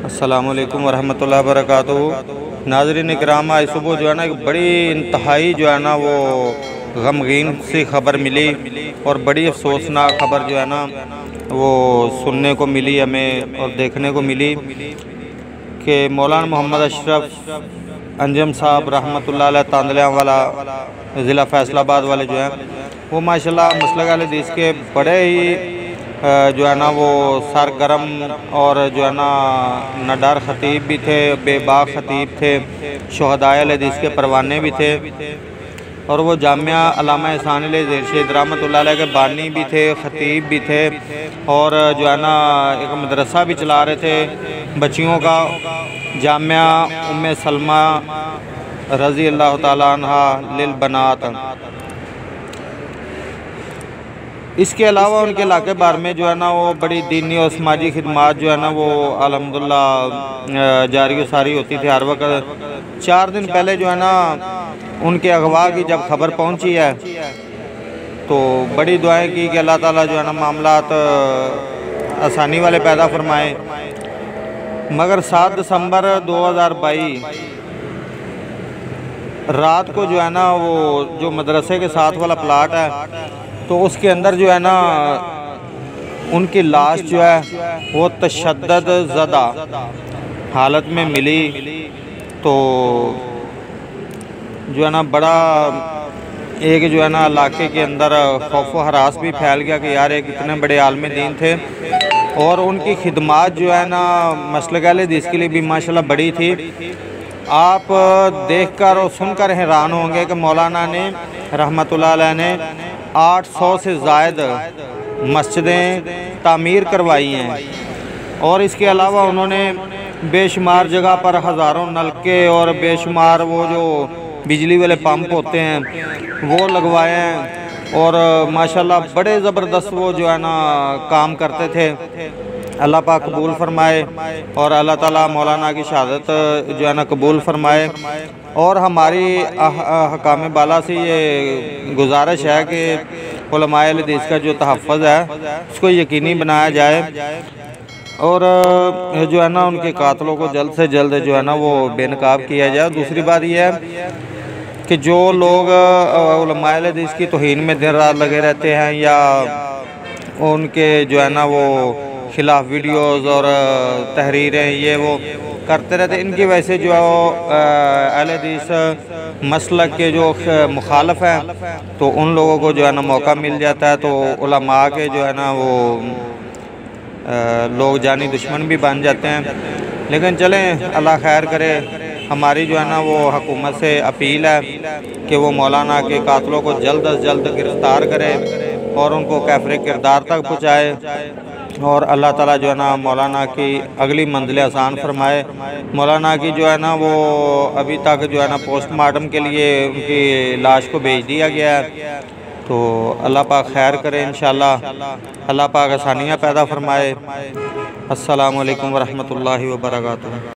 अस्सलामुअलैकुम वरहमतुल्लाहि वबरकातुहू। नाज़रीन इकराम, आज सुबह जो है ना एक बड़ी इंतहाई जो है ना वो गमगीन सी खबर मिली और बड़ी अफसोसनाक खबर जो है ना वो सुनने को मिली हमें और देखने को मिली कि मौलाना मोहम्मद अशरफ अंजम साहब रहमतुल्लाह अलैह तांदलिया वाला ज़िला फैसलाबाद वाले जो हैं वो माशाल्लाह मसलक अहले हदीस के बड़े ही जो है ना वो सरगर्म और जो है ना नडार ख़तीब भी थे, बेबाक ख़तीब थे, शुहदाए अहले हदीस के परवाने भी थे और वो जामिया अल्लामा एहसान अली ज़ेरशेद रहमतुल्लाह अलैह के बानी भी थे, ख़तीब भी थे और जो है ना एक मदरसा भी चला रहे थे बच्चियों का, जामिया उम्मे सलमा रज़ी अल्लाह ताला अन्हा लिल बनात। इसके अलावा उनके इलाके बार में जो है ना वो बड़ी दीनी और समाजी खिदमात जो है ना वो अल्हम्दुलिल्लाह जारी सारी होती थी हर वक्त। 4 दिन पहले जो है ना उनके अगवा की जब खबर पहुंची है तो बड़ी दुआएं की कि अल्लाह ताला जो है ना मामलात आसानी वाले पैदा फरमाए। मगर 7 दिसंबर 2022 रात को जो है ना वो जो मदरसे के साथ वाला प्लाट है तो उसके अंदर जो है ना उनकी लाश जो है वो तशद्दद ज़दा हालत में मिली। तो जो है ना बड़ा एक जो है ना इलाके के अंदर खौफ व हरास भी फैल गया कि यार एक इतने बड़े आलम दीन थे और उनकी खिदमात जो है ना मसलक अहले हदीस के लिए भी माशाल्लाह बड़ी थी। आप देखकर और सुनकर हैरान होंगे कि मौलाना ने रहमतुल्लाह अलैह ने 800 से ज़ायद मस्जिदें तामीर करवाई हैं और इसके अलावा उन्होंने बेशुमार जगह पर हज़ारों नलके और बेशुमार वो जो बिजली वाले पंप होते हैं वो लगवाए हैं और माशाल्लाह बड़े ज़बरदस्त वो जो है ना काम करते थे। अल्लाह पाक कबूल फरमाए और अल्लाह ताला मौलाना की शहादत जो है ना कबूल फरमाए। और हमारी हकाम बाला से ये गुजारिश है कि उलमाए अहले हदीस का जो तहफ़्फ़ुज़ है उसको यकीनी बनाया जाए और जो है ना उनके कातलों को जल्द से जल्द जो है ना वो बेनकाब किया जाए। दूसरी बात यह है कि जो लोग उलमाए अहले हदीस की तौहीन में दिन रात लगे रहते हैं या उनके जो है ना वो खिलाफ वीडियोज़ और तहरीरें ये वो करते रहते, इनकी वजह से जो है अहले हदीस मसलक के जो मुखालफ हैं तो उन लोगों को जो है ना मौका मिल जाता है तो उलमा के जो है ना वो लोग जानी दुश्मन भी बन जाते हैं। लेकिन चलें अल्लाह खैर करे। हमारी जो है ना वो हुकूमत से अपील है कि वो मौलाना के कातलों को जल्द अज जल्द गिरफ़्तार करे और उनको कैफ़रे किरदार तक पहुँचाए और अल्लाह ताला जो है ना मौलाना की अगली मंजिल आसान फरमाए। मौलाना की जो है ना वो अभी तक जो है ना पोस्टमार्टम के लिए उनकी लाश को भेज दिया गया है तो अल्लाह पाक खैर करे इंशाअल्लाह। अल्लाह पाक आसानियाँ पैदा फरमाए। अस्सलामु अलैकुम वरहमतुल्लाहि वबरकातुहू।